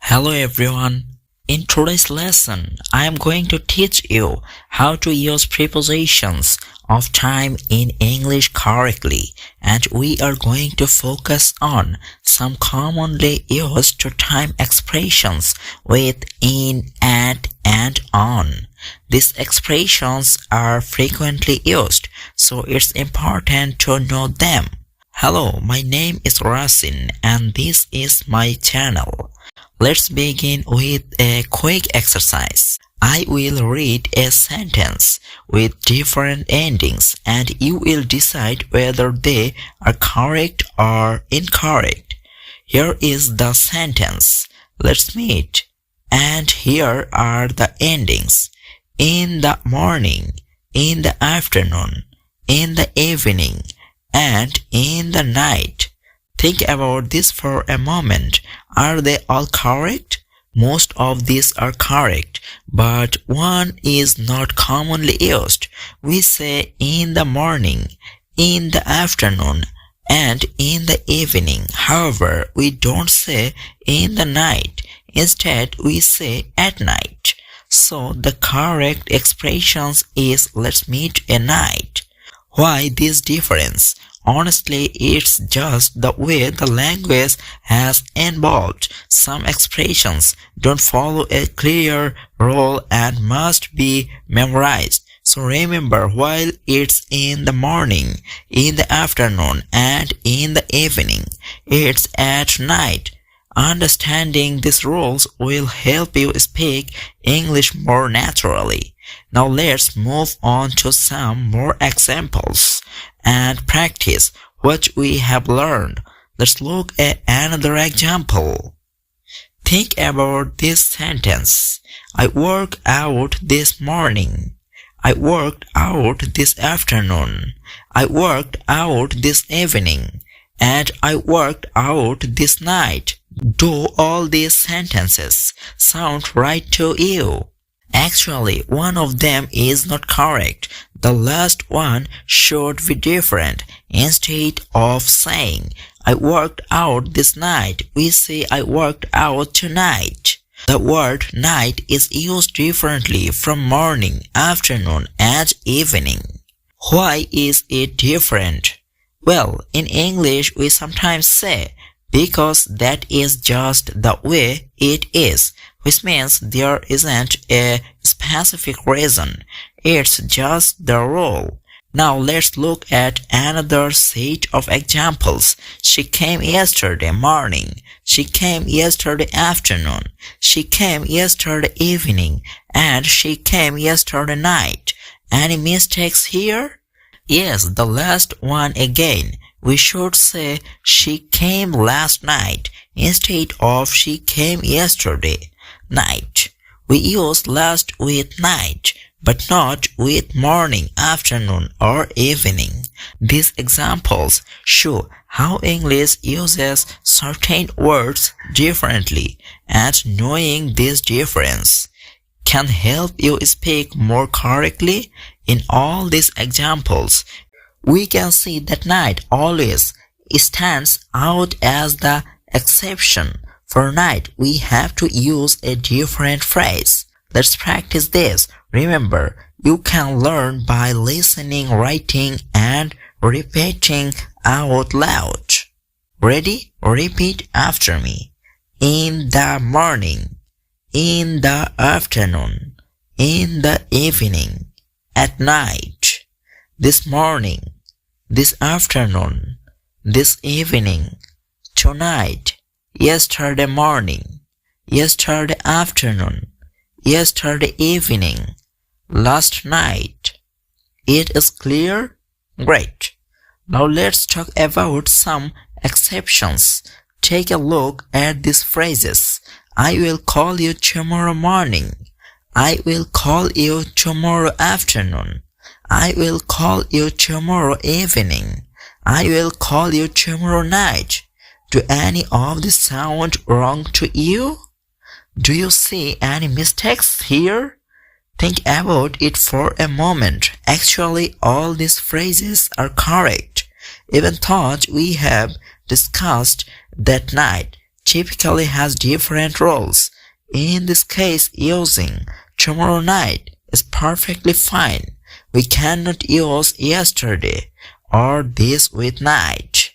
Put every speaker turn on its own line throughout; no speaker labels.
Hello everyone. In today's lesson, I am going to teach you how to use prepositions of time in English correctly, and we are going to focus on some commonly used time expressions with in, at, and on. These expressions are frequently used, so it's important to know them. Hello, my name is Racin and this is my channel. Let's begin with a quick exercise. I will read a sentence with different endings and you will decide whether they are correct or incorrect. Here is the sentence. Let's meet. And here are the endings. In the morning, in the afternoon, in the evening, and in the night. Think about this for a moment. Are they all correct? Most of these are correct, but one is not commonly used. We say in the morning, in the afternoon, and in the evening. However, we don't say in the night. Instead, we say at night. So the correct expression is let's meet at night. Why this difference? Honestly, it's just the way the language has evolved. Some expressions don't follow a clear rule and must be memorized. So remember, while it's in the morning, in the afternoon, and in the evening, it's at night. Understanding these rules will help you speak English more naturally. Now let's move on to some more examples and practice what we have learned. Let's look at another example. Think about this sentence. I worked out this morning. I worked out this afternoon. I worked out this evening. And I worked out this night. Do all these sentences sound right to you? Actually, one of them is not correct. The last one should be different. Instead of saying, I worked out this night, we say I worked out tonight. The word night is used differently from morning, afternoon, and evening. Why is it different? Well, in English we sometimes say, because that is just the way it is, which means there isn't a specific reason. It's just the rule. Now let's look at another set of examples. She came yesterday morning. She came yesterday afternoon. She came yesterday evening. And she came yesterday night. Any mistakes here? Yes, the last one again. We should say she came last night instead of she came yesterday night. We use last with night, but not with morning, afternoon, or evening. These examples show how English uses certain words differently, and knowing this difference can help you speak more correctly. In all these examples, we can see that night always stands out as the exception. For night, we have to use a different phrase. Let's practice this. Remember, you can learn by listening, writing, and repeating out loud. Ready? Repeat after me. In the morning, in the afternoon, in the evening, at night, this morning, this afternoon, this evening, tonight, yesterday morning, yesterday afternoon, yesterday evening, last night. It is clear? Great. Now let's talk about some exceptions. Take a look at these phrases. I will call you tomorrow morning. I will call you tomorrow afternoon. I will call you tomorrow evening. I will call you tomorrow night. Do any of these sound wrong to you? Do you see any mistakes here? Think about it for a moment. Actually, all these phrases are correct. Even thought we have discussed that night. typically has different roles. In this case, using tomorrow night is perfectly fine. We cannot use yesterday or this with night,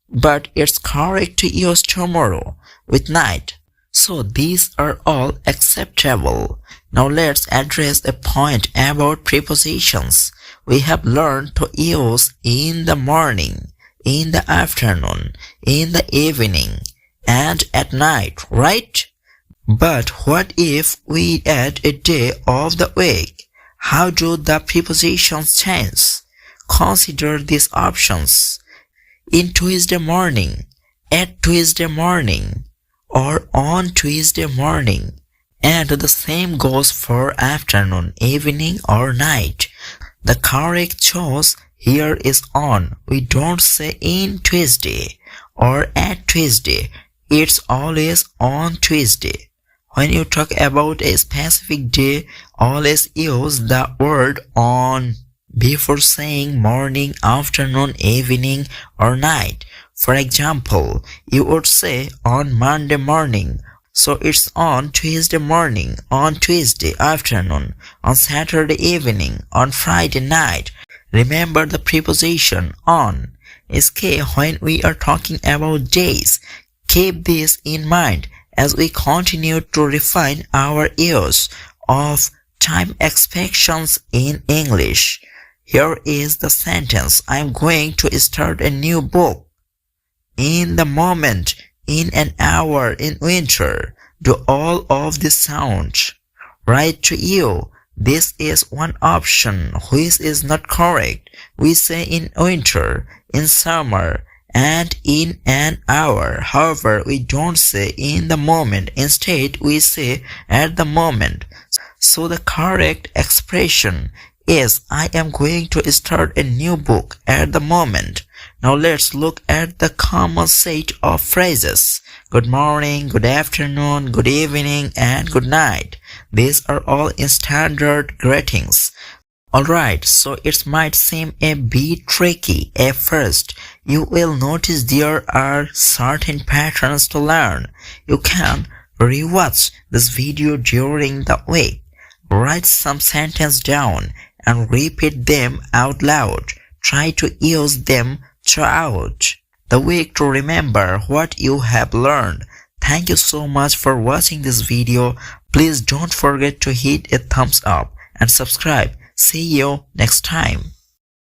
but it's correct to use tomorrow with night. So these are all acceptable. Now let's address a point about prepositions. We have learned to use in the morning, in the afternoon, in the evening, and at night, right? But what if we add a day of the week? How do the prepositions change? Consider these options. In Tuesday morning, at Tuesday morning, or on Tuesday morning. And the same goes for afternoon, evening, or night. The correct choice here is on. We don't say in Tuesday or at Tuesday. It's always on Tuesday. When you talk about a specific day, always use the word on before saying morning, afternoon, evening, or night. For example, you would say on Monday morning, so it's on Tuesday morning, on Tuesday afternoon, on Saturday evening, on Friday night. Remember the preposition on is key when we are talking about days. Keep this in mind as we continue to refine our use of time expressions in English. Here is the sentence. I'm going to start a new book. In the moment, in an hour, in winter. Do all of this sound right to you? This is one option which is not correct. We say in winter, in summer, and in an hour. However, we don't say in the moment. Instead, we say at the moment. So the correct expression is I am going to start a new book at the moment. Now let's look at the common set of phrases. Good morning, good afternoon, good evening, and good night. These are all in standard greetings. Alright, so it might seem a bit tricky at first. You will notice there are certain patterns to learn. You can rewatch this video during the week. Write some sentences down and repeat them out loud. Try to use them throughout the week to remember what you have learned. Thank you so much for watching this video. Please don't forget to hit a thumbs up and subscribe. See you next time.